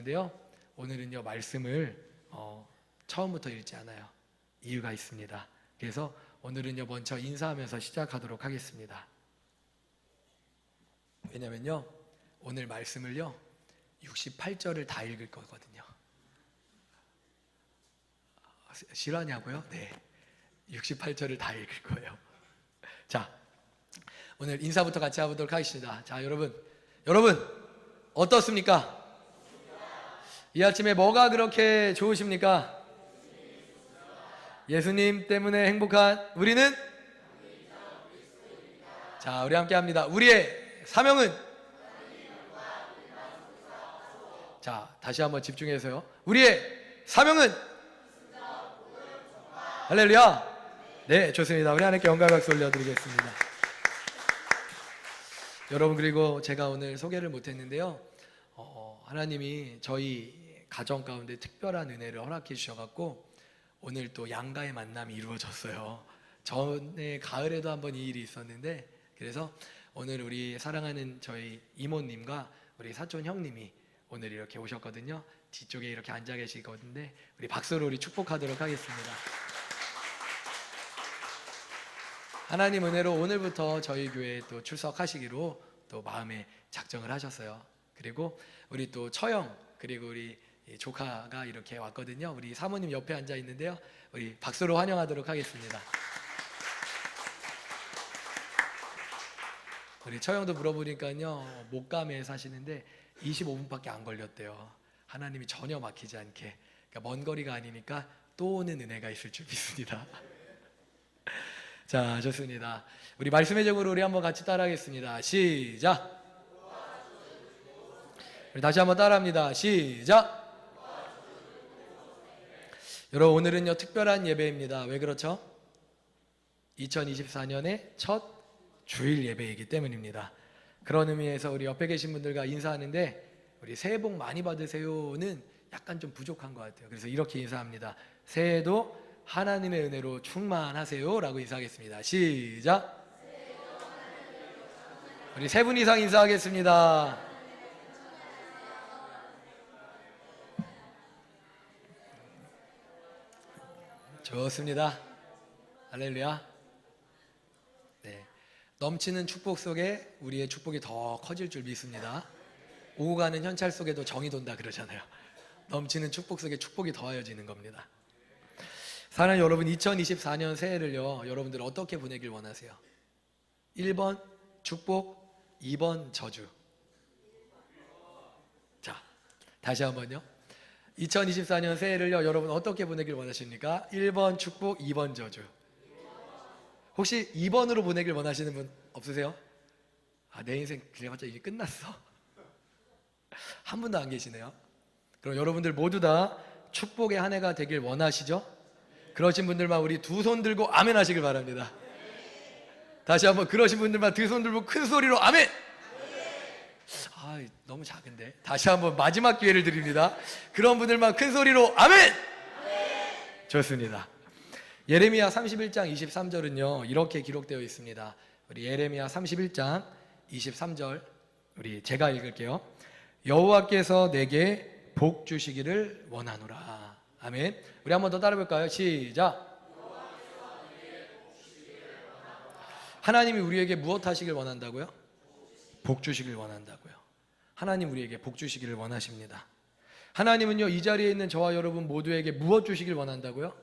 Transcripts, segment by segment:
하는데요, 오늘은요 말씀을 처음부터 읽지 않아요. 이유가 있습니다. 그래서 오늘은요 먼저 인사하면서 시작하도록 하겠습니다. 왜냐면요 오늘 말씀을요 68절을 다 읽을 거거든요. 싫어하냐고요? 네, 68절을 다 읽을 거예요. 자, 오늘 인사부터 같이 해보도록 하겠습니다. 자, 여러분 어떻습니까? 이 아침에 뭐가 그렇게 좋으십니까? 예수님 때문에 행복한 우리는? 자, 우리 함께 합니다. 우리의 사명은? 자, 다시 한번 집중해서요. 우리의 사명은? 할렐루야. 네, 좋습니다. 우리 하나님께 영광 박수 올려드리겠습니다. 여러분, 그리고 제가 오늘 소개를 못했는데요, 하나님이 저희 가정 가운데 특별한 은혜를 허락해 주셔갖고 오늘 또 양가의 만남이 이루어졌어요. 전에 가을에도 한번 이 일이 있었는데, 그래서 오늘 우리 사랑하는 저희 이모님과 우리 사촌 형님이 오늘 이렇게 오셨거든요. 뒤쪽에 이렇게 앉아 계시거든요. 우리 박수로 우리 축복하도록 하겠습니다. 하나님 은혜로 오늘부터 저희 교회에 또 출석하시기로 또 마음에 작정을 하셨어요. 그리고 우리 또 처형, 그리고 우리 조카가 이렇게 왔거든요. 우리 사모님 옆에 앉아 있는데요, 우리 박수로 환영하도록 하겠습니다. 우리 처형도 물어보니까요, 목감에 사시는데 25분밖에 안 걸렸대요. 하나님이 전혀 막히지 않게, 그러니까 먼 거리가 아니니까 또 오는 은혜가 있을 줄 믿습니다. 자, 좋습니다. 우리 말씀의 제목으로 우리 한번 같이 따라하겠습니다. 시작. 우리 다시 한번 따라합니다. 시작. 여러분, 오늘은요 특별한 예배입니다. 왜 그렇죠? 2024년의 첫 주일 예배이기 때문입니다. 그런 의미에서 우리 옆에 계신 분들과 인사하는데, 우리 새해 복 많이 받으세요는 약간 좀 부족한 것 같아요. 그래서 이렇게 인사합니다. 새해도 하나님의 은혜로 충만하세요 라고 인사하겠습니다. 시작. 우리 세 분 이상 인사하겠습니다. 좋습니다. 할렐루야. 네, 넘치는 축복 속에 우리의 축복이 더 커질 줄 믿습니다. 오고 가는 현찰 속에도 정이 돈다 그러잖아요. 넘치는 축복 속에 축복이 더하여지는 겁니다. 사랑하는 여러분, 2024년 새해를요 여러분들 어떻게 보내길 원하세요? 1번 축복, 2번 저주. 자, 다시 한번요. 2024년 새해를요 여러분 어떻게 보내길 원하십니까? 1번 축복, 2번 저주. 혹시 2번으로 보내길 원하시는 분 없으세요? 아, 내 인생 그래봤자 이게 끝났어. 한 분도 안 계시네요. 그럼 여러분들 모두 다 축복의 한 해가 되길 원하시죠? 그러신 분들만 우리 두 손 들고 아멘 하시길 바랍니다. 다시 한번, 그러신 분들만 두 손 들고 큰 소리로 아멘. 아, 너무 작은데. 다시 한번 마지막 기회를 드립니다. 그런 분들만 큰 소리로 아멘. 좋습니다. 예레미야 31장 23절은요 이렇게 기록되어 있습니다. 우리 예레미야 31장 23절 우리 제가 읽을게요. 여호와께서 내게 복 주시기를 원하노라. 아멘. 우리 한번 더 따라해볼까요? 시작. 하나님이 우리에게 무엇 하시길 원한다고요? 복 주시길 원한다고요. 하나님 우리에게 복 주시기를 원하십니다. 하나님은요 이 자리에 있는 저와 여러분 모두에게 무엇 주시길 원한다고요?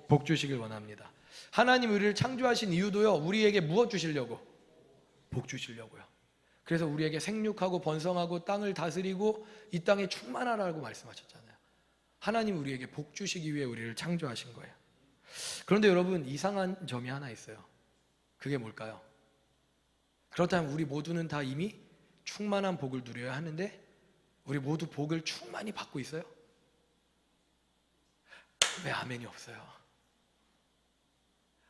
복 주시길 원합니다. 하나님 우리를 창조하신 이유도요 우리에게 무엇 주시려고? 복 주시려고요. 그래서 우리에게 생육하고 번성하고 땅을 다스리고 이 땅에 충만하라고 말씀하셨잖아요. 하나님 우리에게 복 주시기 위해 우리를 창조하신 거예요. 그런데 여러분, 이상한 점이 하나 있어요. 그게 뭘까요? 그렇다면 우리 모두는 다 이미 충만한 복을 누려야 하는데 우리 모두 복을 충만히 받고 있어요? 왜 아멘이 없어요?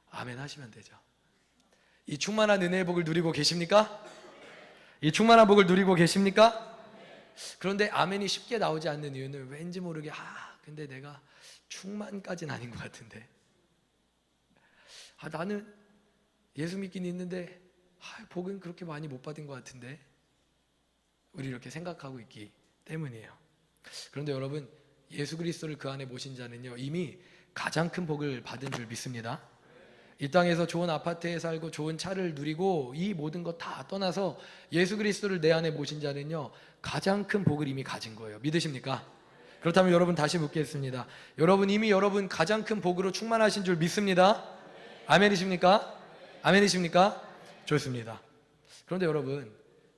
아멘 하시면 되죠. 이 충만한 은혜의 복을 누리고 계십니까? 이 충만한 복을 누리고 계십니까? 그런데 아멘이 쉽게 나오지 않는 이유는 왠지 모르게 근데 내가 충만까지는 아닌 것 같은데, 나는 예수 믿긴 있는데 복은 그렇게 많이 못 받은 것 같은데, 우리 이렇게 생각하고 있기 때문이에요. 그런데 여러분, 예수 그리스도를 그 안에 모신 자는요 이미 가장 큰 복을 받은 줄 믿습니다. 이 땅에서 좋은 아파트에 살고 좋은 차를 누리고 이 모든 것 다 떠나서 예수 그리스도를 내 안에 모신 자는요 가장 큰 복을 이미 가진 거예요. 믿으십니까? 그렇다면 여러분, 다시 묻겠습니다. 여러분, 이미 여러분 가장 큰 복으로 충만하신 줄 믿습니다. 아멘이십니까? 아멘이십니까? 좋습니다. 그런데 여러분,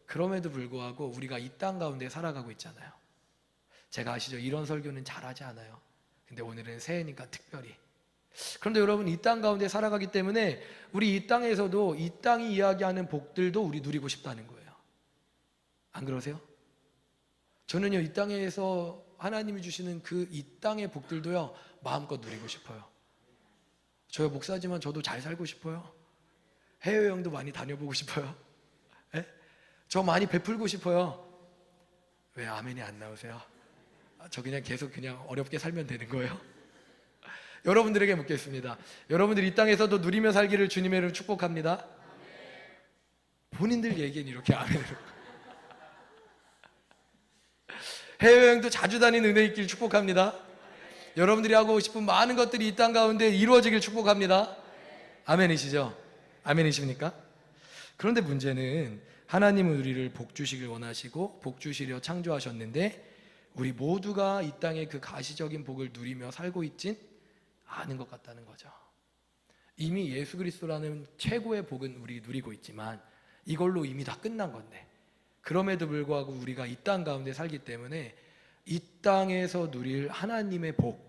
그럼에도 불구하고 우리가 이 땅 가운데 살아가고 있잖아요. 제가 아시죠? 이런 설교는 잘하지 않아요. 근데 오늘은 새해니까 특별히. 그런데 여러분, 이 땅 가운데 살아가기 때문에 우리 이 땅에서도 이 땅이 이야기하는 복들도 우리 누리고 싶다는 거예요. 안 그러세요? 저는요 이 땅에서 하나님이 주시는 그 이 땅의 복들도요 마음껏 누리고 싶어요. 저요 목사지만 저도 잘 살고 싶어요. 해외여행도 많이 다녀보고 싶어요. 에? 저 많이 베풀고 싶어요. 왜 아멘이 안 나오세요? 저 그냥 계속 그냥 어렵게 살면 되는 거예요? 여러분들에게 묻겠습니다. 여러분들 이 땅에서도 누리며 살기를 주님의 이름으로 축복합니다. 본인들 얘기는 이렇게 아멘으로. 해외여행도 자주 다니는 은혜 있길 축복합니다. 여러분들이 하고 싶은 많은 것들이 이 땅 가운데 이루어지길 축복합니다. 아멘이시죠? 아멘이십니까? 그런데 문제는 하나님은 우리를 복 주시길 원하시고 복 주시려 창조하셨는데 우리 모두가 이 땅의 그 가시적인 복을 누리며 살고 있진 않은 것 같다는 거죠. 이미 예수 그리스도라는 최고의 복은 우리 누리고 있지만 이걸로 이미 다 끝난 건데, 그럼에도 불구하고 우리가 이 땅 가운데 살기 때문에 이 땅에서 누릴 하나님의 복,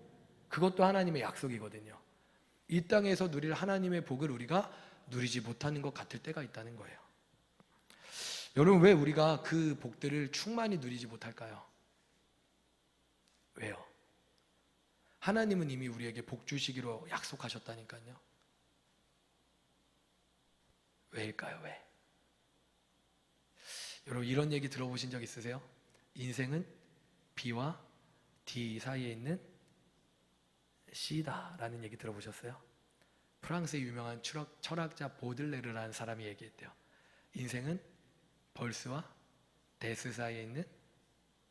그것도 하나님의 약속이거든요. 이 땅에서 누릴 하나님의 복을 우리가 누리지 못하는 것 같을 때가 있다는 거예요. 여러분, 왜 우리가 그 복들을 충만히 누리지 못할까요? 왜요? 하나님은 이미 우리에게 복 주시기로 약속하셨다니까요. 왜일까요? 왜? 여러분, 이런 얘기 들어보신 적 있으세요? 인생은 B와 D 사이에 있는 C다라는 얘기 들어보셨어요? 프랑스의 유명한 철학자 보들레르라는 사람이 얘기했대요. 인생은 벌스와 데스 사이에 있는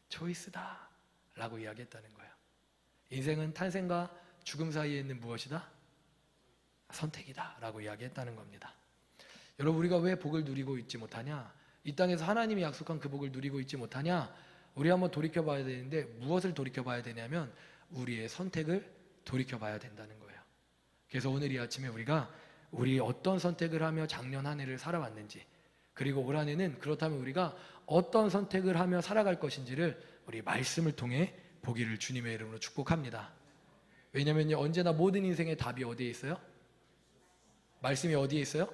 초이스다 라고 이야기했다는 거예요. 인생은 탄생과 죽음 사이에 있는 무엇이다? 선택이다 라고 이야기했다는 겁니다. 여러분, 우리가 왜 복을 누리고 있지 못하냐? 이 땅에서 하나님이 약속한 그 복을 누리고 있지 못하냐? 우리 한번 돌이켜봐야 되는데, 무엇을 돌이켜봐야 되냐면 우리의 선택을 돌이켜봐야 된다는 거예요. 그래서 오늘 이 아침에 우리가 우리 어떤 선택을 하며 작년 한 해를 살아왔는지, 그리고 올 한 해는 그렇다면 우리가 어떤 선택을 하며 살아갈 것인지를 우리 말씀을 통해 보기를 주님의 이름으로 축복합니다. 왜냐면요, 언제나 모든 인생의 답이 어디에 있어요? 말씀이 어디에 있어요?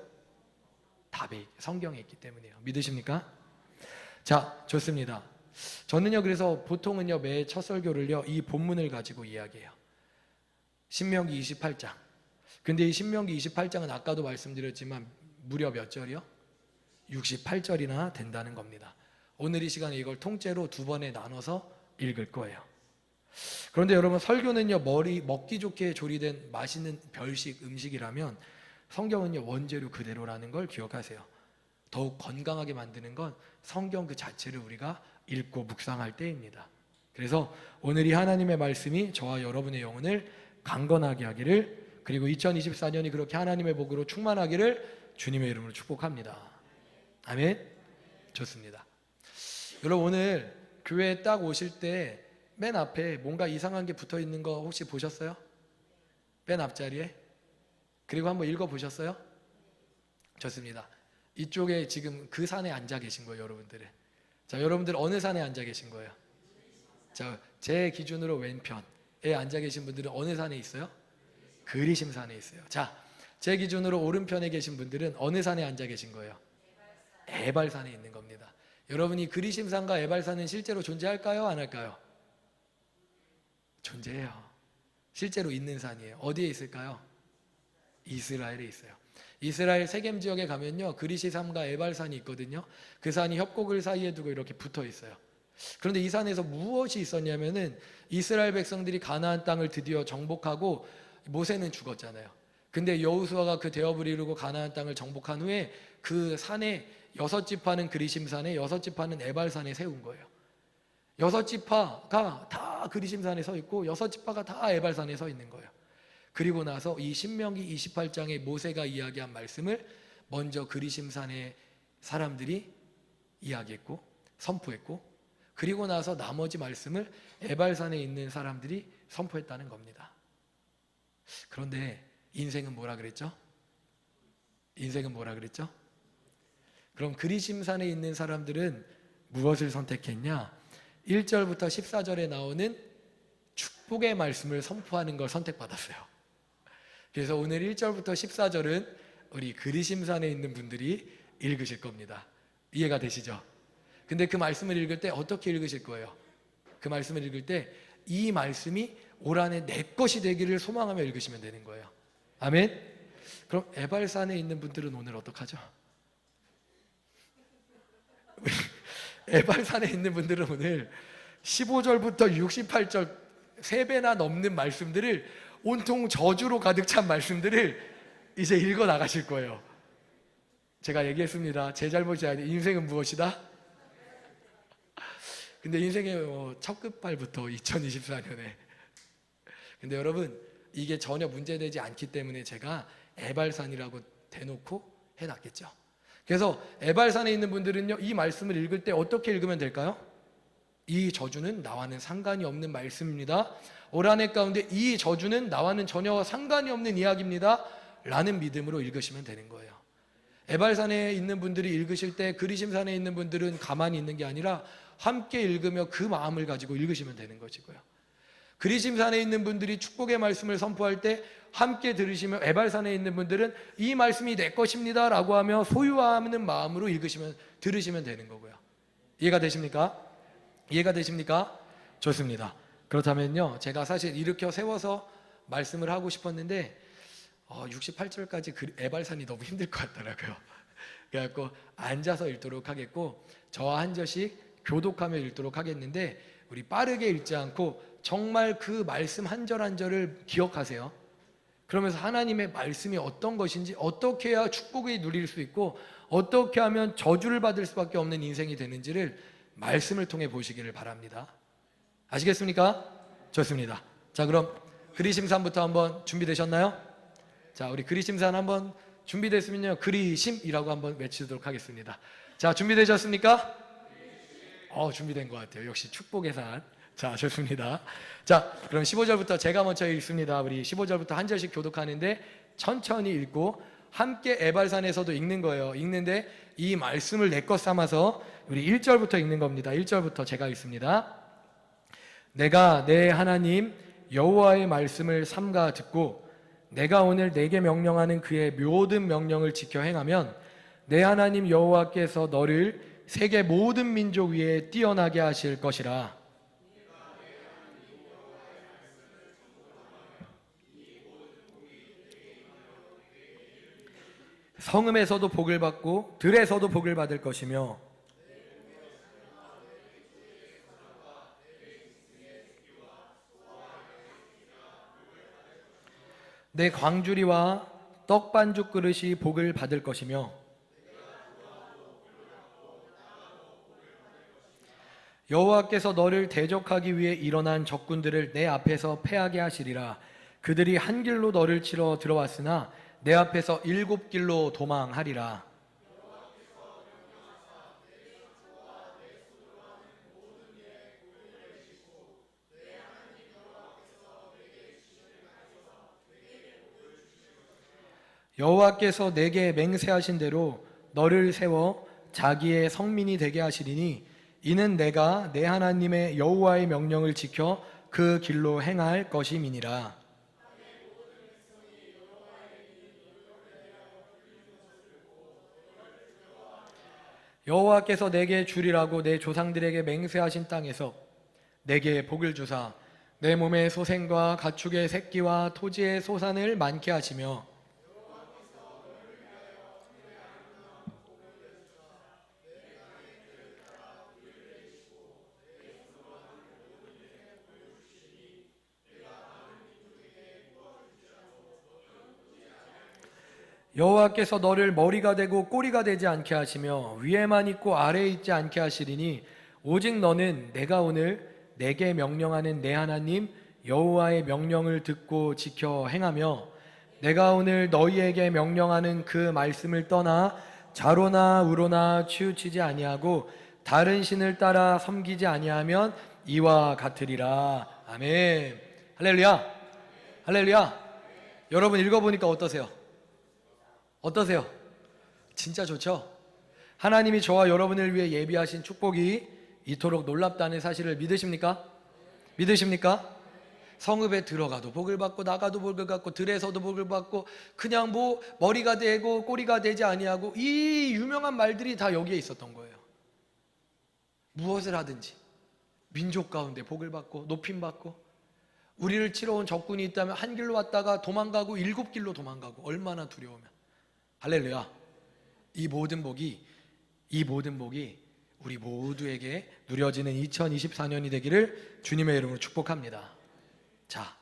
답이 성경에 있기 때문이에요. 믿으십니까? 자, 좋습니다. 저는요 그래서 보통은요 매 첫 설교를요 이 본문을 가지고 이야기해요. 신명기 28장. 근데 이 신명기 28장은 아까도 말씀드렸지만 무려 몇 절이요? 68절이나 된다는 겁니다. 오늘 이 시간에 이걸 통째로 두 번에 나눠서 읽을 거예요. 그런데 여러분, 설교는요 먹기 좋게 조리된 맛있는 별식 음식이라면 성경은요 원재료 그대로라는 걸 기억하세요. 더욱 건강하게 만드는 건 성경 그 자체를 우리가 읽고 묵상할 때입니다. 그래서 오늘 이 하나님의 말씀이 저와 여러분의 영혼을 강건하게 하기를, 그리고 2024년이 그렇게 하나님의 복으로 충만하기를 주님의 이름으로 축복합니다. 아멘. 좋습니다. 여러분, 오늘 교회에 딱 오실 때 맨 앞에 뭔가 이상한 게 붙어 있는 거 혹시 보셨어요? 맨 앞자리에? 그리고 한번 읽어보셨어요? 좋습니다. 이쪽에 지금 그 산에 앉아 계신 거예요, 여러분들은. 자, 여러분들 어느 산에 앉아 계신 거예요? 자, 제 기준으로 왼편에 앉아 계신 분들은 어느 산에 있어요? 그리심산에 있어요. 자, 제 기준으로 오른편에 계신 분들은 어느 산에 앉아 계신 거예요? 에발산에 있는 겁니다. 여러분이 그리심산과 에발산은 실제로 존재할까요? 안 할까요? 존재해요. 실제로 있는 산이에요. 어디에 있을까요? 이스라엘에 있어요. 이스라엘 세겜 지역에 가면요 그리시산과 에발산이 있거든요. 그 산이 협곡을 사이에 두고 이렇게 붙어 있어요. 그런데 이 산에서 무엇이 있었냐면은 이스라엘 백성들이 가나안 땅을 드디어 정복하고 모세는 죽었잖아요. 근데 여호수아가 그 대업을 이루고 가나안 땅을 정복한 후에 그 산에 6지파는 그리심산에 6지파는 에발산에 세운 거예요. 여섯 지파가 다 그리심산에 서 있고 여섯 지파가 다 에발산에 서 있는 거예요. 그리고 나서 이 신명기 28장에 모세가 이야기한 말씀을 먼저 그리심산의 사람들이 이야기했고 선포했고, 그리고 나서 나머지 말씀을 에발산에 있는 사람들이 선포했다는 겁니다. 그런데 인생은 뭐라 그랬죠? 인생은 뭐라 그랬죠? 그럼 그리심산에 있는 사람들은 무엇을 선택했냐? 1절부터 14절에 나오는 축복의 말씀을 선포하는 걸 선택받았어요. 그래서 오늘 1절부터 14절은 우리 그리심산에 있는 분들이 읽으실 겁니다. 이해가 되시죠? 근데 그 말씀을 읽을 때 어떻게 읽으실 거예요? 그 말씀을 읽을 때 이 말씀이 올 한해 내 것이 되기를 소망하며 읽으시면 되는 거예요. 아멘? 그럼 에발산에 있는 분들은 오늘 어떡하죠? 에발산에 있는 분들은 오늘 15절부터 68절 3배나 넘는 말씀들을, 온통 저주로 가득 찬 말씀들을 이제 읽어 나가실 거예요. 제가 얘기했습니다. 제 잘못이 아니에요. 인생은 무엇이다? 근데 인생의 첫 끝발부터 2024년에. 근데 여러분, 이게 전혀 문제되지 않기 때문에 제가 에발산이라고 대놓고 해놨겠죠. 그래서 에발산에 있는 분들은요, 이 말씀을 읽을 때 어떻게 읽으면 될까요? 이 저주는 나와는 상관이 없는 말씀입니다. 올 한 해 가운데 이 저주는 나와는 전혀 상관이 없는 이야기입니다 라는 믿음으로 읽으시면 되는 거예요. 에발산에 있는 분들이 읽으실 때 그리심산에 있는 분들은 가만히 있는 게 아니라 함께 읽으며 그 마음을 가지고 읽으시면 되는 것이고요. 그리심산에 있는 분들이 축복의 말씀을 선포할 때 함께 들으시며, 에발산에 있는 분들은 이 말씀이 내 것입니다 라고 하며 소유하는 마음으로 들으시면 되는 거고요. 이해가 되십니까? 이해가 되십니까? 좋습니다. 그렇다면요, 제가 사실 일으켜 세워서 말씀을 하고 싶었는데 68절까지 에발산이 너무 힘들 것 같더라고요. 그래갖고 앉아서 읽도록 하겠고, 저와 한 절씩 교독하며 읽도록 하겠는데, 우리 빠르게 읽지 않고 정말 그 말씀 한 절 한 절을 기억하세요. 그러면서 하나님의 말씀이 어떤 것인지, 어떻게 해야 축복을 누릴 수 있고 어떻게 하면 저주를 받을 수밖에 없는 인생이 되는지를 말씀을 통해 보시기를 바랍니다. 아시겠습니까? 좋습니다. 자, 그럼 그리심산부터 한번 준비되셨나요? 자, 우리 그리심산 한번 준비됐으면요, 그리심이라고 한번 외치도록 하겠습니다. 자, 준비되셨습니까? 준비된 것 같아요. 역시 축복의 산. 자, 좋습니다. 자, 그럼 15절부터 제가 먼저 읽습니다. 우리 15절부터 한 절씩 교독하는데 천천히 읽고 함께 에발산에서도 읽는 거예요. 읽는데 이 말씀을 내 것 삼아서 우리 1절부터 읽는 겁니다. 1절부터 제가 읽습니다. 내가 내 하나님 여호와의 말씀을 삼가 듣고 내가 오늘 내게 명령하는 그의 모든 명령을 지켜 행하면 내 하나님 여호와께서 너를 세계 모든 민족 위에 뛰어나게 하실 것이라. 성읍에서도 복을 받고 들에서도 복을 받을 것이며 내 광주리와 떡반죽 그릇이 복을 받을 것이며 여호와께서 너를 대적하기 위해 일어난 적군들을 내 앞에서 패하게 하시리라. 그들이 한 길로 너를 치러 들어왔으나 내 앞에서 7길로 도망하리라. 여호와께서 내게 맹세하신 대로 너를 세워 자기의 성민이 되게 하시리니 이는 내가 내 하나님의 여호와의 명령을 지켜 그 길로 행할 것임이니라. 여호와께서 내게 주리라고 내 조상들에게 맹세하신 땅에서 내게 복을 주사 내 몸의 소생과 가축의 새끼와 토지의 소산을 많게 하시며 여호와께서 너를 머리가 되고 꼬리가 되지 않게 하시며 위에만 있고 아래에 있지 않게 하시리니 오직 너는 내가 오늘 내게 명령하는 내 하나님 여호와의 명령을 듣고 지켜 행하며 내가 오늘 너희에게 명령하는 그 말씀을 떠나 좌로나 우로나 치우치지 아니하고 다른 신을 따라 섬기지 아니하면 이와 같으리라. 아멘. 할렐루야. 할렐루야. 여러분 읽어보니까 어떠세요? 어떠세요? 진짜 좋죠? 하나님이 저와 여러분을 위해 예비하신 축복이 이토록 놀랍다는 사실을 믿으십니까? 믿으십니까? 성읍에 들어가도 복을 받고 나가도 복을 받고 들에서도 복을 받고 그냥 뭐 머리가 되고 꼬리가 되지 아니하고 이 유명한 말들이 다 여기에 있었던 거예요. 무엇을 하든지 민족 가운데 복을 받고 높임 받고 우리를 치러 온 적군이 있다면 한 길로 왔다가 도망가고 7길로 도망가고 얼마나 두려우면. 할렐루야. 이 모든 복이 우리 모두에게 누려지는 2024년이 되기를 주님의 이름으로 축복합니다. 자,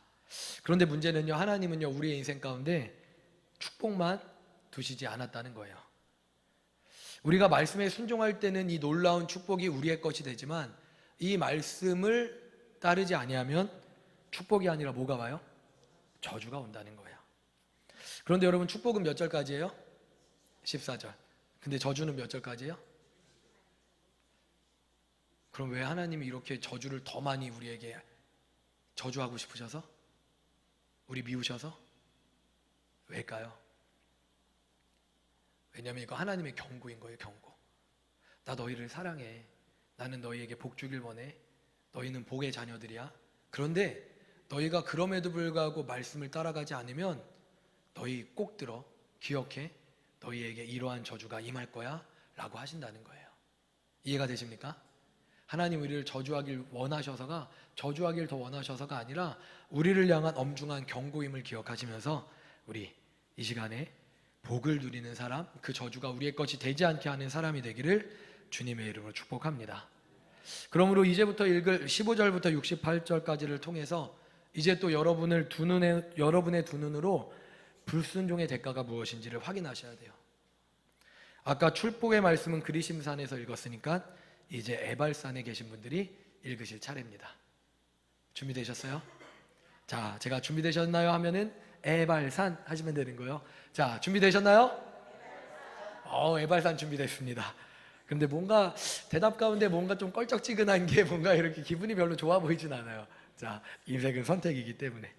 그런데 문제는요, 하나님은요 우리의 인생 가운데 축복만 두시지 않았다는 거예요. 우리가 말씀에 순종할 때는 이 놀라운 축복이 우리의 것이 되지만 이 말씀을 따르지 아니하면 축복이 아니라 뭐가 와요? 저주가 온다는 거예요. 그런데 여러분, 축복은 몇 절까지예요? 14절. 근데 저주는 몇 절까지예요? 그럼 왜 하나님이 이렇게 저주를 더 많이 우리에게 저주하고 싶으셔서? 우리 미우셔서? 왜일까요? 왜냐하면 이거 하나님의 경고인 거예요. 경고. 나 너희를 사랑해. 나는 너희에게 복 주길 원해. 너희는 복의 자녀들이야. 그런데 너희가 그럼에도 불구하고 말씀을 따라가지 않으면 너희 꼭 들어, 기억해. 너희에게 이러한 저주가 임할 거야 라고 하신다는 거예요. 이해가 되십니까? 하나님 우리를 저주하길 원하셔서가, 저주하길 더 원하셔서가 아니라 우리를 향한 엄중한 경고임을 기억하시면서 우리 이 시간에 복을 누리는 사람, 그 저주가 우리의 것이 되지 않게 하는 사람이 되기를 주님의 이름으로 축복합니다. 그러므로 이제부터 읽을 15절부터 68절까지를 통해서 이제 또 여러분의 두 눈으로 불순종의 대가가 무엇인지를 확인하셔야 돼요. 아까 축복의 말씀은 그리심산에서 읽었으니까 이제 에발산에 계신 분들이 읽으실 차례입니다. 준비되셨어요? 자, 제가 준비되셨나요? 하면은 에발산 하시면 되는 거예요. 자, 준비되셨나요? 에발산 준비됐습니다. 근데 뭔가 대답 가운데 뭔가 좀 껄쩍지근한 게 뭔가 이렇게 기분이 별로 좋아 보이진 않아요. 자, 인생은 선택이기 때문에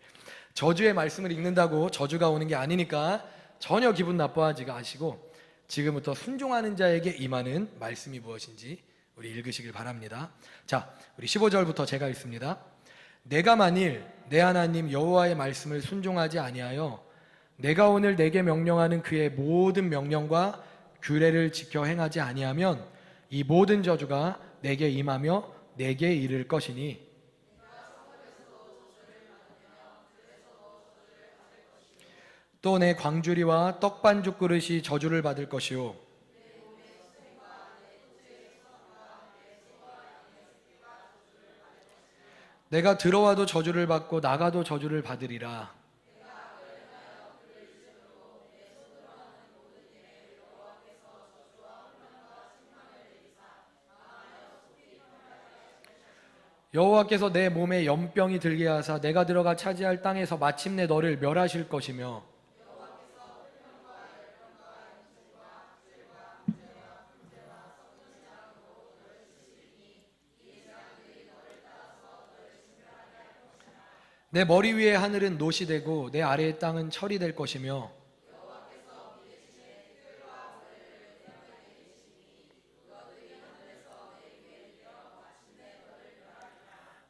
저주의 말씀을 읽는다고 저주가 오는 게 아니니까 전혀 기분 나빠하지 마시고 지금부터 순종하는 자에게 임하는 말씀이 무엇인지 우리 읽으시길 바랍니다. 자, 우리 15절부터 제가 읽습니다. 내가 만일 내 하나님 여호와의 말씀을 순종하지 아니하여 내가 오늘 내게 명령하는 그의 모든 명령과 규례를 지켜 행하지 아니하면 이 모든 저주가 내게 임하며 내게 이를 것이니 또 내 광주리와 떡반죽 그릇이 저주를 받을 것이요 내가 들어와도 저주를 받고 나가도 저주를 받으리라. 여호와께서 내 몸에 염병이 들게 하사 내가 들어가 차지할 땅에서 마침내 너를 멸하실 것이며 내 머리 위의 하늘은 놋이 되고 내 아래의 땅은 철이 될 것이며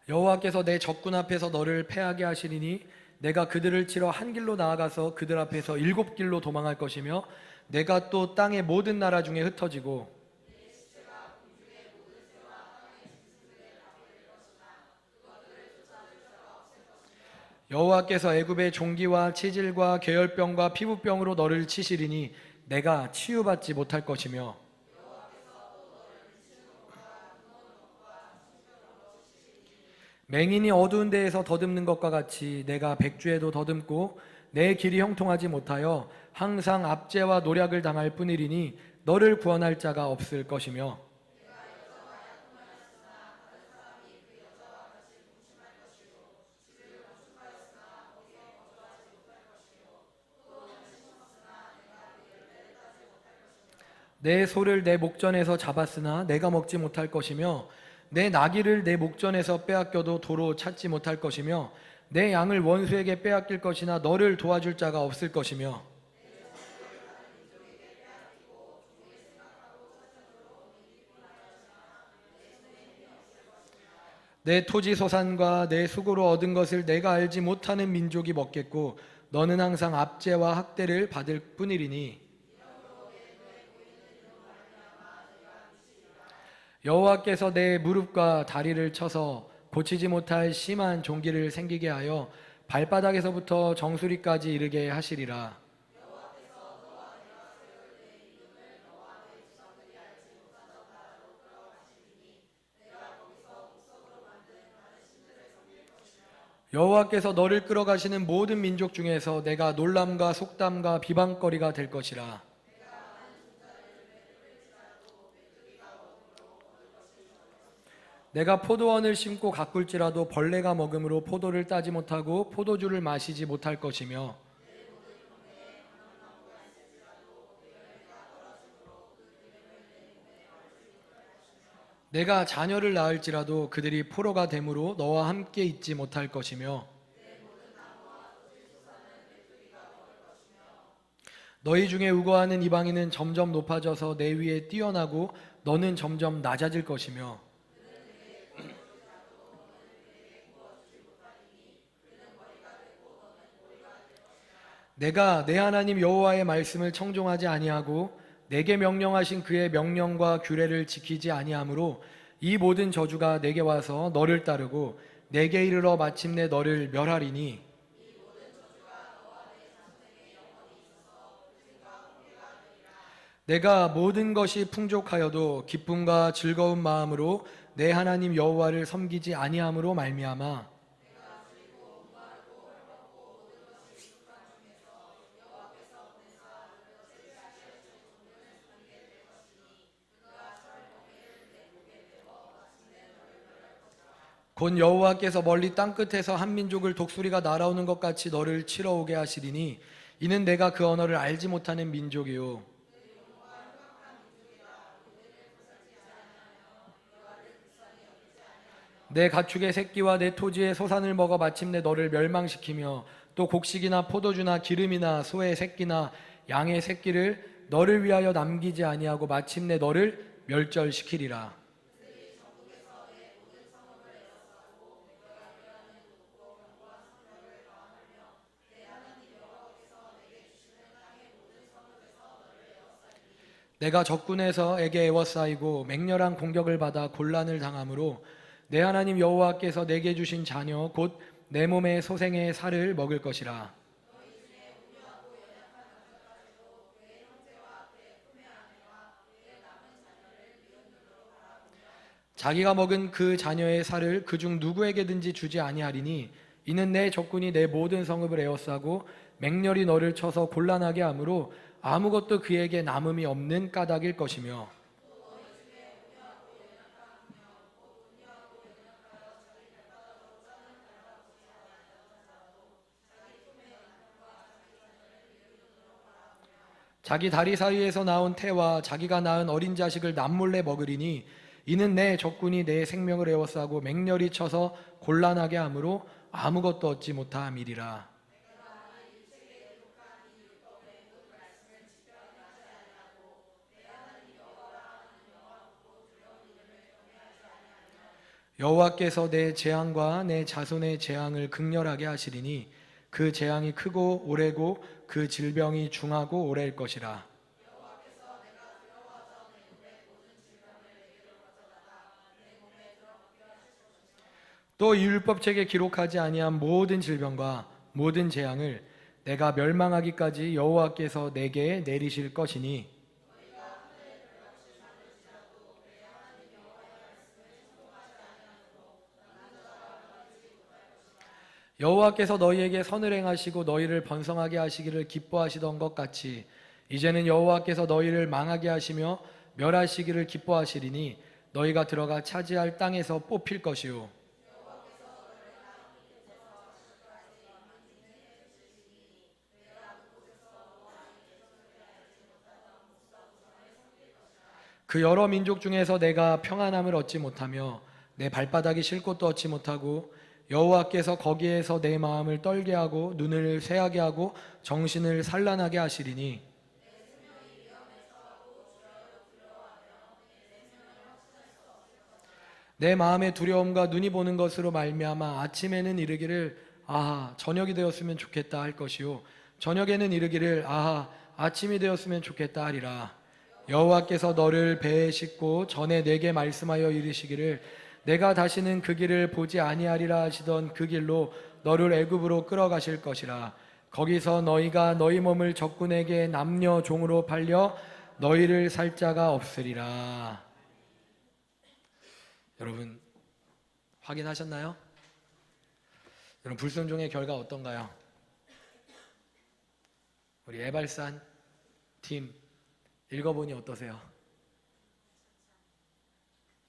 여호와께서 내 적군 앞에서 너를 패하게 하시리니 내가 그들을 치러 한 길로 나아가서 그들 앞에서 7길로 도망할 것이며 내가 또 땅의 모든 나라 중에 흩어지고 여호와께서 애굽의 종기와 치질과 계열병과 피부병으로 너를 치시리니 내가 치유받지 못할 것이며 맹인이 어두운 데에서 더듬는 것과 같이 내가 백주에도 더듬고 내 길이 형통하지 못하여 항상 압제와 노략을 당할 뿐이리니 너를 구원할 자가 없을 것이며 내 소를 내 목전에서 잡았으나 내가 먹지 못할 것이며 내 나귀를 내 목전에서 빼앗겨도 도로 찾지 못할 것이며 내 양을 원수에게 빼앗길 것이나 너를 도와줄 자가 없을 것이며 내 토지 소산과 내 수고로 얻은 것을 내가 알지 못하는 민족이 먹겠고 너는 항상 압제와 학대를 받을 뿐이리니 여호와께서 내 무릎과 다리를 쳐서 고치지 못할 심한 종기를 생기게 하여 발바닥에서부터 정수리까지 이르게 하시리라. 여호와께서 너를 끌어가시는 모든 민족 중에서 내가 놀람과 속담과 비방거리가 될 것이라. 내가 포도원을 심고 가꿀지라도 벌레가 먹음으로 포도를 따지 못하고 포도주를 마시지 못할 것이며 내가 자녀를 낳을지라도 그들이 포로가 되므로 너와 함께 있지 못할 것이며 너희 중에 우거하는 이방인은 점점 높아져서 내 위에 뛰어나고 너는 점점 낮아질 것이며 내가 내 하나님 여호와의 말씀을 청종하지 아니하고 내게 명령하신 그의 명령과 규례를 지키지 아니하므로 이 모든 저주가 내게 와서 너를 따르고 내게 이르러 마침내 너를 멸하리니 내가 모든 것이 풍족하여도 기쁨과 즐거운 마음으로 내 하나님 여호와를 섬기지 아니함으로 말미암아 곧 여호와께서 멀리 땅끝에서 한 민족을 독수리가 날아오는 것 같이 너를 치러 오게 하시리니 이는 내가 그 언어를 알지 못하는 민족이요 내 가축의 새끼와 내 토지의 소산을 먹어 마침내 너를 멸망시키며 또 곡식이나 포도주나 기름이나 소의 새끼나 양의 새끼를 너를 위하여 남기지 아니하고 마침내 너를 멸절시키리라. 내가 적군에서에게 애워싸이고 맹렬한 공격을 받아 곤란을 당함으로 내 하나님 여호와께서 내게 주신 자녀 곧 내 몸의 소생의 살을 먹을 것이라. 자기가 먹은 그 자녀의 살을 그중 누구에게든지 주지 아니하리니 이는 내 적군이 내 모든 성읍을 에워싸고 맹렬히 너를 쳐서 곤란하게 하므로 아무것도 그에게 남음이 없는 까닭일 것이며 자기 다리 사이에서 나온 태와 자기가 낳은 어린 자식을 남몰래 먹으리니 이는 내 적군이 내 생명을 에워싸고 맹렬히 쳐서 곤란하게 하므로 아무것도 얻지 못함이리라. 여호와께서 내 재앙과 내 자손의 재앙을 극렬하게 하시리니 그 재앙이 크고 오래고 그 질병이 중하고 오래일 것이라. 또 이 율법책에 기록하지 아니한 모든 질병과 모든 재앙을 내가 멸망하기까지 여호와께서 내게 내리실 것이니 여호와께서 너희에게 선을 행하시고 너희를 번성하게 하시기를 기뻐하시던 것 같이 이제는 여호와께서 너희를 망하게 하시며 멸하시기를 기뻐하시리니 너희가 들어가 차지할 땅에서 뽑힐 것이요 그 여러 민족 중에서 내가 평안함을 얻지 못하며 내 발바닥이 쉴 곳도 얻지 못하고 여호와께서 거기에서 내 마음을 떨게 하고 눈을 쇠하게 하고 정신을 산란하게 하시리니 내 마음의 두려움과 눈이 보는 것으로 말미암아 아침에는 이르기를 아하 저녁이 되었으면 좋겠다 할 것이요 저녁에는 이르기를 아하 아침이 되었으면 좋겠다 하리라. 여호와께서 너를 배에 싣고 전에 내게 말씀하여 이르시기를 내가 다시는 그 길을 보지 아니하리라 하시던 그 길로 너를 애굽으로 끌어가실 것이라. 거기서 너희가 너희 몸을 적군에게 남녀 종으로 팔려 너희를 살 자가 없으리라. 여러분 확인하셨나요? 여러분 불순종의 결과 어떤가요? 우리 에발산 팀 읽어보니 어떠세요?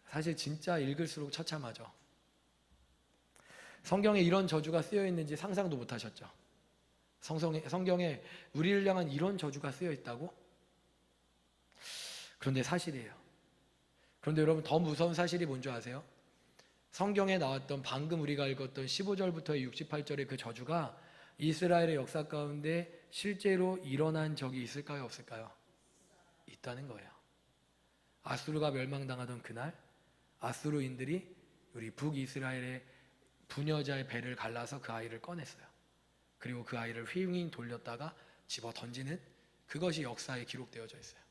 사실 진짜 읽을수록 처참하죠. 성경에 이런 저주가 쓰여 있는지 상상도 못 하셨죠? 성경에 우리를 향한 이런 저주가 쓰여 있다고? 그런데 사실이에요. 그런데 여러분 더 무서운 사실이 뭔지 아세요? 성경에 나왔던 방금 우리가 읽었던 15절부터 68절의 그 저주가 이스라엘의 역사 가운데 실제로 일어난 적이 있을까요? 없을까요? 있다는 거예요. 아수르가 멸망당하던 그날 아수르인들이 우리 북이스라엘의 부녀자의 배를 갈라서 그 아이를 꺼냈어요. 그리고 그 아이를 휘잉 돌렸다가 집어 던지는 그것이 역사에 기록되어져 있어요.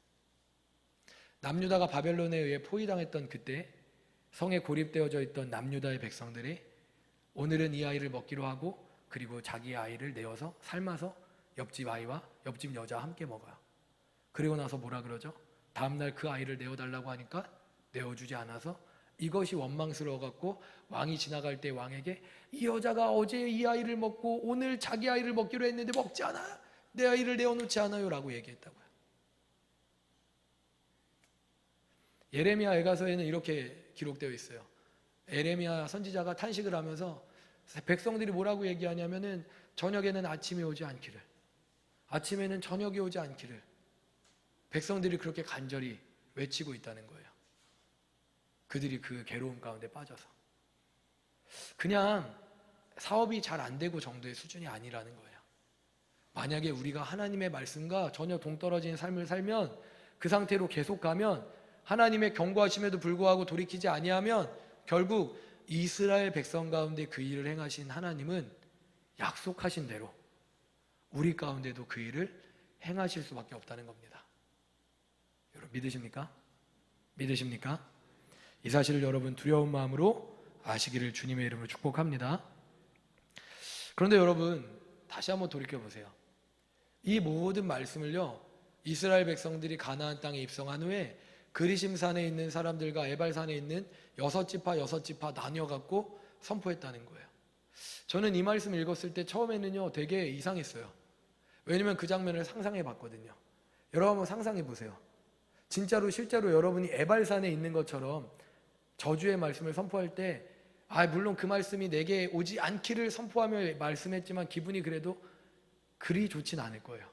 남유다가 바벨론에 의해 포위당했던 그때 성에 고립되어져 있던 남유다의 백성들이 오늘은 이 아이를 먹기로 하고 그리고 자기 아이를 내어서 삶아서 옆집 아이와 옆집 여자와 함께 먹어요. 그리고 나서 뭐라 그러죠? 다음날 그 아이를 내어달라고 하니까 내어주지 않아서 이것이 원망스러워갖고 왕이 지나갈 때 왕에게 이 여자가 어제 이 아이를 먹고 오늘 자기 아이를 먹기로 했는데 먹지 않아요. 내 아이를 내어놓지 않아요 라고 얘기했다고요. 예레미야 애가서에는 이렇게 기록되어 있어요. 예레미야 선지자가 탄식을 하면서 백성들이 뭐라고 얘기하냐면은 저녁에는 아침이 오지 않기를, 아침에는 저녁이 오지 않기를 백성들이 그렇게 간절히 외치고 있다는 거예요. 그들이 그 괴로움 가운데 빠져서 그냥 사업이 잘 안 되고 정도의 수준이 아니라는 거예요. 만약에 우리가 하나님의 말씀과 전혀 동떨어진 삶을 살면 그 상태로 계속 가면 하나님의 경고하심에도 불구하고 돌이키지 아니하면 결국 이스라엘 백성 가운데 그 일을 행하신 하나님은 약속하신 대로 우리 가운데도 그 일을 행하실 수밖에 없다는 겁니다. 여러분 믿으십니까? 믿으십니까? 이 사실을 여러분 두려운 마음으로 아시기를 주님의 이름으로 축복합니다. 그런데 여러분 다시 한번 돌이켜보세요. 이 모든 말씀을요 이스라엘 백성들이 가나안 땅에 입성한 후에 그리심산에 있는 사람들과 에발산에 있는 6지파 나뉘어갖고 선포했다는 거예요. 저는 이 말씀을 읽었을 때 처음에는요 되게 이상했어요. 왜냐면 그 장면을 상상해 봤거든요. 여러분 한번 상상해 보세요. 진짜로 실제로 여러분이 에발산에 있는 것처럼 저주의 말씀을 선포할 때 물론 그 말씀이 내게 오지 않기를 선포하며 말씀했지만 기분이 그래도 그리 좋진 않을 거예요.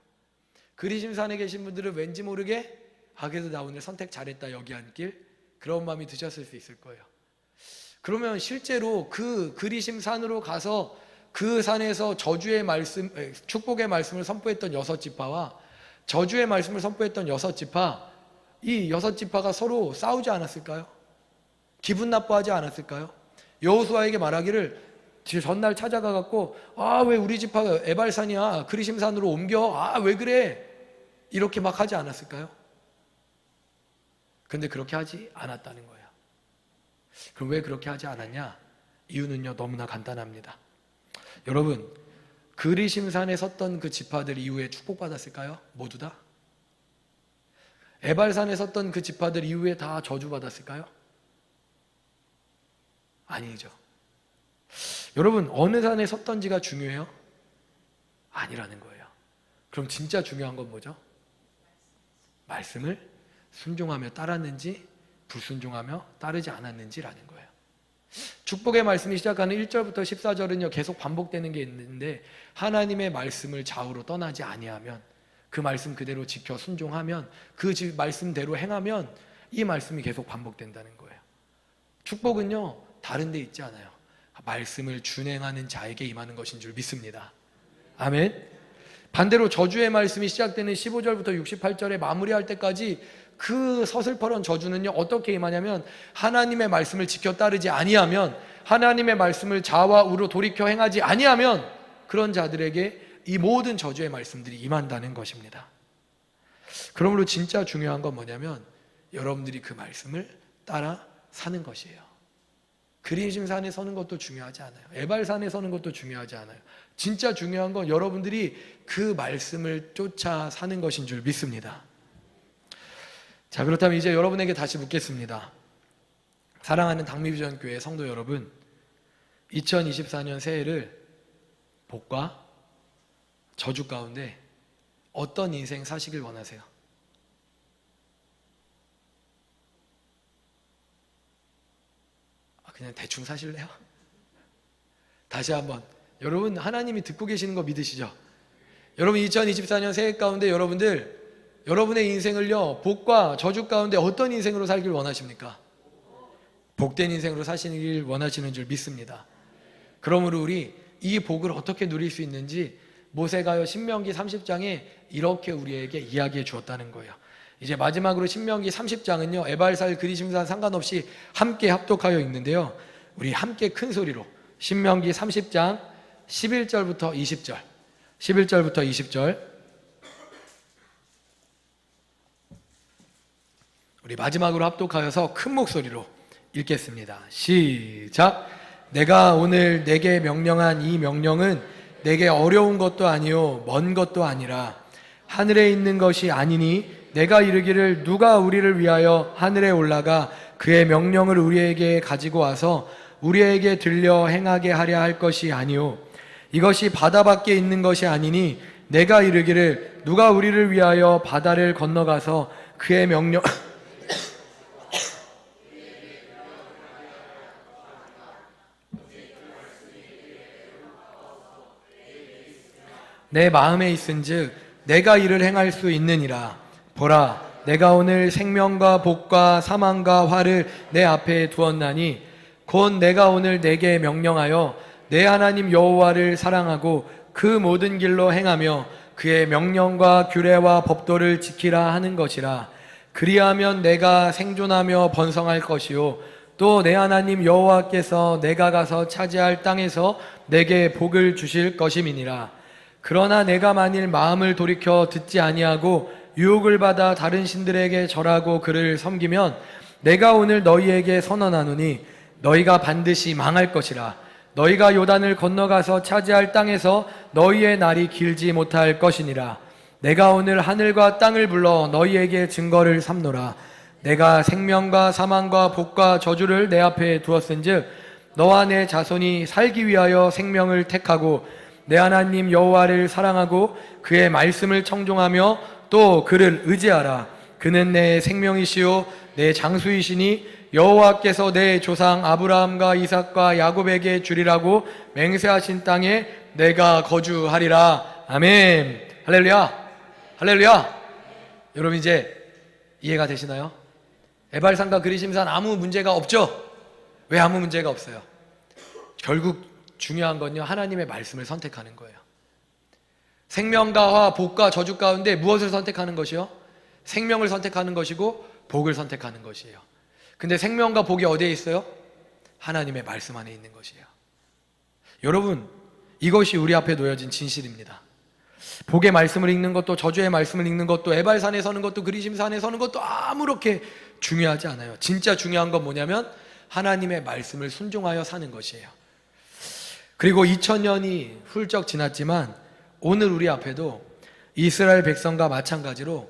그리심산에 계신 분들은 왠지 모르게 그래도 나 오늘 선택 잘했다 여기 앉길 그런 마음이 드셨을 수 있을 거예요. 그러면 실제로 그 그리심산으로 가서 그 산에서 저주의 말씀, 축복의 말씀을 선포했던 6지파와 저주의 말씀을 선포했던 6지파, 이 6지파가 서로 싸우지 않았을까요? 기분 나빠하지 않았을까요? 여호수아에게 말하기를 전날 찾아가 갖고 왜 우리 지파가 에발산이야 그리심산으로 옮겨 왜 그래 이렇게 막 하지 않았을까요? 근데 그렇게 하지 않았다는 거예요. 그럼 왜 그렇게 하지 않았냐? 이유는요 너무나 간단합니다. 여러분 그리심산에 섰던 그 지파들 이후에 축복받았을까요? 모두 다? 에발산에 섰던 그 지파들 이후에 다 저주받았을까요? 아니죠. 여러분 어느 산에 섰던지가 중요해요? 아니라는 거예요. 그럼 진짜 중요한 건 뭐죠? 말씀을 순종하며 따랐는지 불순종하며 따르지 않았는지라는 거예요. 축복의 말씀이 시작하는 1절부터 14절은요 계속 반복되는 게 있는데 하나님의 말씀을 좌우로 떠나지 아니하면 그 말씀 그대로 지켜 순종하면 그 말씀대로 행하면 이 말씀이 계속 반복된다는 거예요. 축복은요, 다른 데 있지 않아요. 말씀을 준행하는 자에게 임하는 것인 줄 믿습니다. 아멘. 반대로 저주의 말씀이 시작되는 15절부터 68절에 마무리할 때까지 그 서슬퍼런 저주는요, 어떻게 임하냐면 하나님의 말씀을 지켜 따르지 아니하면, 하나님의 말씀을 자와 우로 돌이켜 행하지 아니하면 그런 자들에게 이 모든 저주의 말씀들이 임한다는 것입니다. 그러므로 진짜 중요한 건 뭐냐면 여러분들이 그 말씀을 따라 사는 것이에요. 그리심산에 서는 것도 중요하지 않아요. 에발산에 서는 것도 중요하지 않아요. 진짜 중요한 건 여러분들이 그 말씀을 쫓아 사는 것인 줄 믿습니다. 자, 그렇다면 이제 여러분에게 다시 묻겠습니다. 사랑하는 당미비전교회 성도 여러분, 2024년 새해를 복과 저주 가운데 어떤 인생 사시길 원하세요? 그냥 대충 사실래요? 다시 한번, 여러분 하나님이 듣고 계시는 거 믿으시죠? 여러분 2024년 새해 가운데 여러분의 인생을요, 복과 저주 가운데 어떤 인생으로 살길 원하십니까? 복된 인생으로 사시길 원하시는 줄 믿습니다. 그러므로 우리 이 복을 어떻게 누릴 수 있는지 모세가요 신명기 30장에 이렇게 우리에게 이야기해 주었다는 거예요. 이제 마지막으로 신명기 30장은요 에발살 그리심산 상관없이 함께 합독하여 있는데요, 우리 함께 큰 소리로 신명기 30장 11절부터 20절 11절부터 20절 우리 마지막으로 합독하여서 큰 목소리로 읽겠습니다. 시작. 내가 오늘 내게 명령한 이 명령은 내게 어려운 것도 아니요 먼 것도 아니라 하늘에 있는 것이 아니니 내가 이르기를 누가 우리를 위하여 하늘에 올라가 그의 명령을 우리에게 가지고 와서 우리에게 들려 행하게 하려 할 것이 아니요 이것이 바다 밖에 있는 것이 아니니 내가 이르기를 누가 우리를 위하여 바다를 건너가서 그의 명령 내 마음에 있은즉 내가 이를 행할 수 있느니라. 보라, 내가 오늘 생명과 복과 사망과 화를 내 앞에 두었나니 곧 내가 오늘 내게 명령하여 내 하나님 여호와를 사랑하고 그 모든 길로 행하며 그의 명령과 규례와 법도를 지키라 하는 것이라. 그리하면 내가 생존하며 번성할 것이요 또 내 하나님 여호와께서 내가 가서 차지할 땅에서 내게 복을 주실 것임이니라. 그러나 내가 만일 마음을 돌이켜 듣지 아니하고 유혹을 받아 다른 신들에게 절하고 그를 섬기면 내가 오늘 너희에게 선언하노니 너희가 반드시 망할 것이라. 너희가 요단을 건너가서 차지할 땅에서 너희의 날이 길지 못할 것이니라. 내가 오늘 하늘과 땅을 불러 너희에게 증거를 삼노라. 내가 생명과 사망과 복과 저주를 내 앞에 두었은즉 너와 내 자손이 살기 위하여 생명을 택하고 내 하나님 여호와를 사랑하고 그의 말씀을 청종하며 또 그를 의지하라. 그는 내 생명이시요 내 장수이시니 여호와께서 내 조상 아브라함과 이삭과 야곱에게 주리라고 맹세하신 땅에 내가 거주하리라. 아멘. 할렐루야. 할렐루야. 여러분 이제 이해가 되시나요? 에발산과 그리심산 아무 문제가 없죠? 왜 아무 문제가 없어요? 결국 중요한 건요, 하나님의 말씀을 선택하는 거예요. 생명과 화, 복과 저주 가운데 무엇을 선택하는 것이요? 생명을 선택하는 것이고 복을 선택하는 것이에요. 근데 생명과 복이 어디에 있어요? 하나님의 말씀 안에 있는 것이에요. 여러분, 이것이 우리 앞에 놓여진 진실입니다. 복의 말씀을 읽는 것도 저주의 말씀을 읽는 것도 에발산에 서는 것도 그리심산에 서는 것도 아무렇게 중요하지 않아요. 진짜 중요한 건 뭐냐면 하나님의 말씀을 순종하여 사는 것이에요. 그리고 2000년이 훌쩍 지났지만 오늘 우리 앞에도 이스라엘 백성과 마찬가지로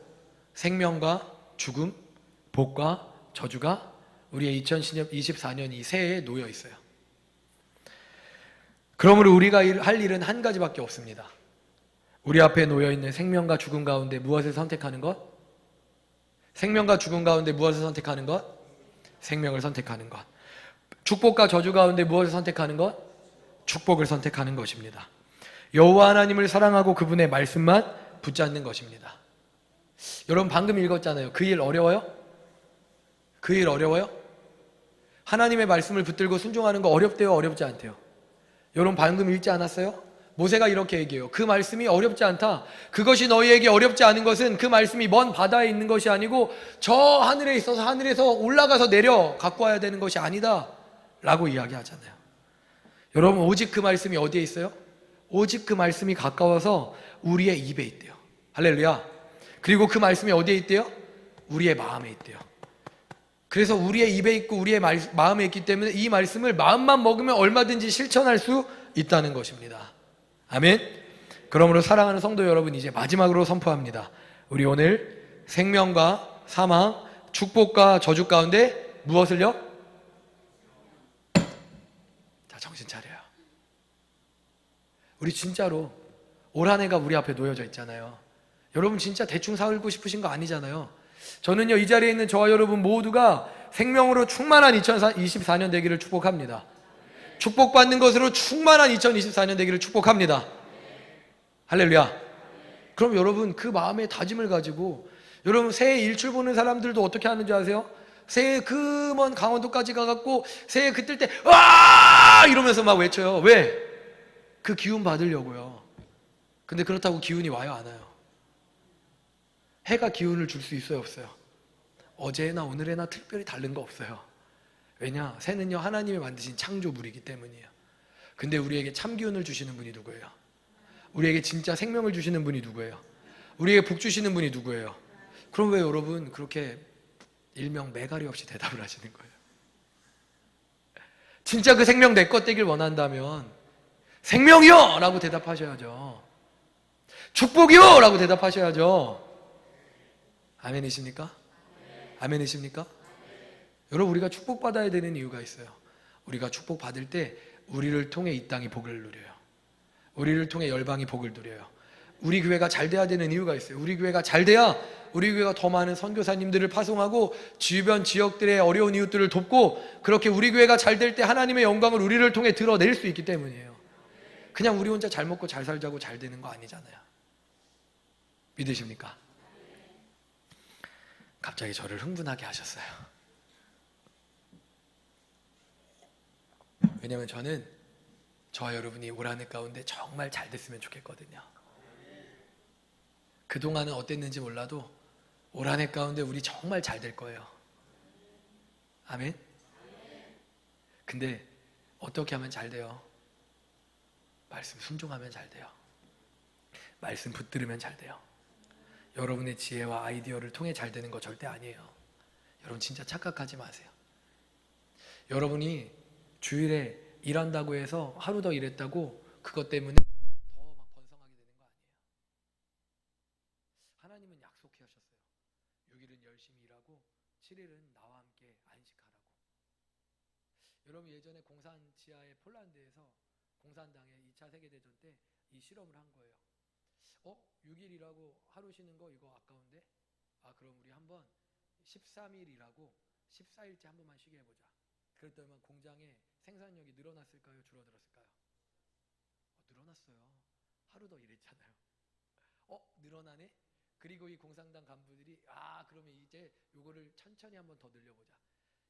생명과 죽음, 복과 저주가 우리의 2024년 이 새해에 놓여 있어요. 그러므로 우리가 할 일은 한 가지밖에 없습니다. 우리 앞에 놓여 있는 생명과 죽음 가운데 무엇을 선택하는 것? 생명과 죽음 가운데 무엇을 선택하는 것? 생명을 선택하는 것. 축복과 저주 가운데 무엇을 선택하는 것? 축복을 선택하는 것입니다. 여호와 하나님을 사랑하고 그분의 말씀만 붙잡는 것입니다. 여러분 방금 읽었잖아요. 그 일 어려워요? 그 일 어려워요? 하나님의 말씀을 붙들고 순종하는 거 어렵대요? 어렵지 않대요? 여러분 방금 읽지 않았어요? 모세가 이렇게 얘기해요. 그 말씀이 어렵지 않다. 그것이 너희에게 어렵지 않은 것은 그 말씀이 먼 바다에 있는 것이 아니고 저 하늘에 있어서 하늘에서 올라가서 내려 갖고 와야 되는 것이 아니다 라고 이야기하잖아요. 여러분 오직 그 말씀이 어디에 있어요? 오직 그 말씀이 가까워서 우리의 입에 있대요. 할렐루야. 그리고 그 말씀이 어디에 있대요? 우리의 마음에 있대요. 그래서 우리의 입에 있고 우리의 마음에 있기 때문에 이 말씀을 마음만 먹으면 얼마든지 실천할 수 있다는 것입니다. 아멘. 그러므로 사랑하는 성도 여러분, 이제 마지막으로 선포합니다. 우리 오늘 생명과 사망, 축복과 저주 가운데 무엇을요? 자, 정신 차려요. 우리 진짜로 올 한 해가 우리 앞에 놓여져 있잖아요. 여러분 진짜 대충 살고 싶으신 거 아니잖아요. 저는요, 이 자리에 있는 저와 여러분 모두가 생명으로 충만한 2024년 되기를 축복합니다. 축복받는 것으로 충만한 2024년 되기를 축복합니다. 할렐루야. 그럼 여러분 그 마음의 다짐을 가지고, 여러분 새해 일출 보는 사람들도 어떻게 하는지 아세요? 새해 그 먼 강원도까지 가갖고 새해 그 뜰 때 와 이러면서 막 외쳐요. 왜? 그 기운 받으려고요. 근데 그렇다고 기운이 와요, 안 와요? 해가 기운을 줄 수 있어요, 없어요? 어제나 오늘에나 특별히 다른 거 없어요. 왜냐? 새는요 하나님이 만드신 창조물이기 때문이에요. 근데 우리에게 참 기운을 주시는 분이 누구예요? 우리에게 진짜 생명을 주시는 분이 누구예요? 우리에게 복 주시는 분이 누구예요? 그럼 왜 여러분 그렇게 일명 매가리 없이 대답을 하시는 거예요? 진짜 그 생명 내 것 되길 원한다면 생명이요! 라고 대답하셔야죠. 축복이요! 라고 대답하셔야죠. 아멘이십니까? 아멘이십니까? 여러분 우리가 축복받아야 되는 이유가 있어요. 우리가 축복받을 때 우리를 통해 이 땅이 복을 누려요. 우리를 통해 열방이 복을 누려요. 우리 교회가 잘 돼야 되는 이유가 있어요. 우리 교회가 잘 돼야 우리 교회가 더 많은 선교사님들을 파송하고 주변 지역들의 어려운 이웃들을 돕고, 그렇게 우리 교회가 잘 될 때 하나님의 영광을 우리를 통해 드러낼 수 있기 때문이에요. 그냥 우리 혼자 잘 먹고 잘 살자고 잘 되는 거 아니잖아요. 믿으십니까? 갑자기 저를 흥분하게 하셨어요. 왜냐하면 저는 저와 여러분이 올 한 해 가운데 정말 잘 됐으면 좋겠거든요. 그동안은 어땠는지 몰라도 올 한 해 가운데 우리 정말 잘 될 거예요. 아멘? 근데 어떻게 하면 잘 돼요? 말씀 순종하면 잘 돼요. 말씀 붙들으면 잘 돼요. 여러분의 지혜와 아이디어를 통해 잘 되는 거 절대 아니에요. 여러분 진짜 착각하지 마세요. 여러분이 주일에 일한다고 해서 하루 더 일했다고 그것 때문에 더 막 번성하게 되는 거 아니에요. 하나님은 약속하셨어요. 6일은 열심히 일하고 7일은 나와 함께 안식하라고. 여러분 예전에 공산 지하의 폴란드에서 공산당의 2차 세계대전 때 이 실험을 한 거예요. 6일 일하고 하루 쉬는 거 이거 아까운데? 그럼 우리 한번 13일 일하고 14일째 한 번만 쉬게 해보자. 그랬더니 공장의 생산력이 늘어났을까요? 줄어들었을까요? 늘어났어요. 하루 더 일했잖아요. 늘어나네? 그리고 이 공산당 간부들이 그러면 이제 요거를 천천히 한 번 더 늘려보자.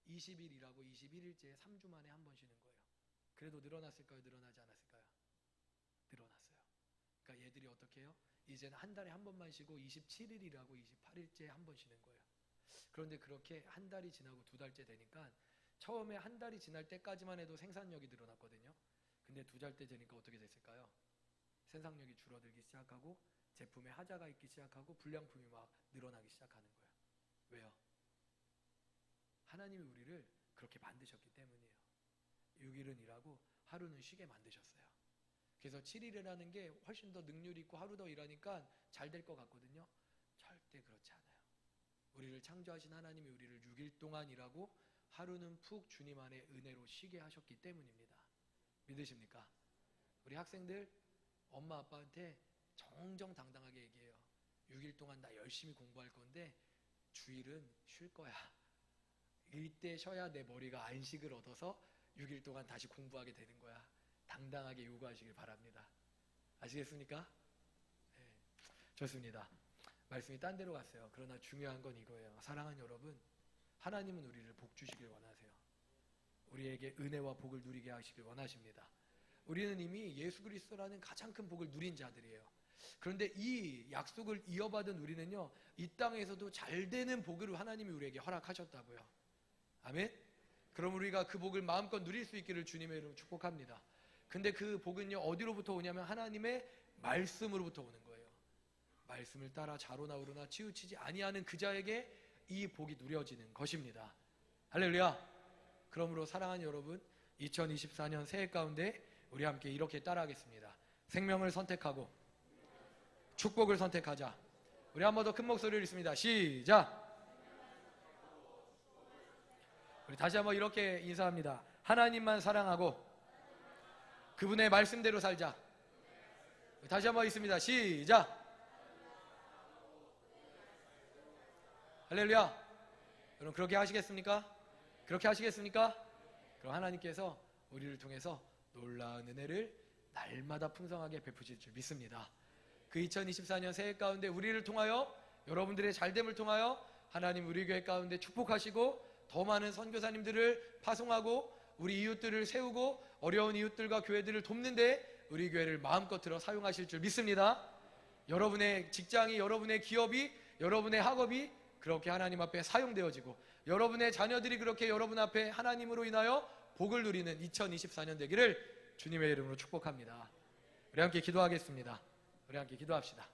20일 일하고 21일째 3주 만에 한 번 쉬는 거예요. 그래도 늘어났을까요? 늘어나지 않았을까요? 늘어났어요. 그러니까 얘들이 어떻게 해요? 이제는 한 달에 한 번만 쉬고 27일이라고 28일째 한 번 쉬는 거예요. 그런데 그렇게 한 달이 지나고 두 달째 되니까, 처음에 한 달이 지날 때까지만 해도 생산력이 늘어났거든요. 근데 두 달째 되니까 어떻게 됐을까요? 생산력이 줄어들기 시작하고 제품에 하자가 있기 시작하고 불량품이 막 늘어나기 시작하는 거예요. 왜요? 하나님이 우리를 그렇게 만드셨기 때문이에요. 6일은 일하고 하루는 쉬게 만드셨어요. 그래서 7일이라는 게 훨씬 더 능률 있고 하루 더 일하니까 잘 될 것 같거든요. 절대 그렇지 않아요. 우리를 창조하신 하나님이 우리를 6일 동안 일하고 하루는 푹 주님 안에 은혜로 쉬게 하셨기 때문입니다. 믿으십니까? 우리 학생들 엄마 아빠한테 정정당당하게 얘기해요. 6일 동안 나 열심히 공부할 건데 주일은 쉴 거야. 이때 쉬어야 내 머리가 안식을 얻어서 6일 동안 다시 공부하게 되는 거야. 당당하게 요구하시길 바랍니다. 아시겠습니까? 네, 좋습니다. 말씀이 딴 데로 갔어요. 그러나 중요한 건 이거예요. 사랑하는 여러분, 하나님은 우리를 복 주시길 원하세요. 우리에게 은혜와 복을 누리게 하시길 원하십니다. 우리는 이미 예수 그리스도라는 가장 큰 복을 누린 자들이에요. 그런데 이 약속을 이어받은 우리는요, 이 땅에서도 잘 되는 복을 하나님이 우리에게 허락하셨다고요. 아멘. 그럼 우리가 그 복을 마음껏 누릴 수 있기를 주님의 이름으로 축복합니다. 근데 그 복은요, 어디로부터 오냐면 하나님의 말씀으로부터 오는 거예요. 말씀을 따라 자로나 우로나 치우치지 아니하는 그 자에게 이 복이 누려지는 것입니다. 할렐루야. 그러므로 사랑하는 여러분, 2024년 새해 가운데 우리 함께 이렇게 따라하겠습니다. 생명을 선택하고 축복을 선택하자. 우리 한 번 더 큰 목소리를 읽습니다. 시작. 우리 다시 한번 이렇게 인사합니다. 하나님만 사랑하고 그분의 말씀대로 살자. 다시 한번 있습니다. 시작. 할렐루야. 여러분 그렇게 하시겠습니까? 그렇게 하시겠습니까? 그럼 하나님께서 우리를 통해서 놀라운 은혜를 날마다 풍성하게 베푸실 줄 믿습니다. 그 2024년 새해 가운데 우리를 통하여, 여러분들의 잘됨을 통하여 하나님 우리 교회 가운데 축복하시고 더 많은 선교사님들을 파송하고 우리 이웃들을 세우고 어려운 이웃들과 교회들을 돕는데 우리 교회를 마음껏 들어 사용하실 줄 믿습니다. 여러분의 직장이, 여러분의 기업이, 여러분의 학업이 그렇게 하나님 앞에 사용되어지고 여러분의 자녀들이 그렇게 여러분 앞에 하나님으로 인하여 복을 누리는 2024년 되기를 주님의 이름으로 축복합니다. 우리 함께 기도하겠습니다. 우리 함께 기도합시다.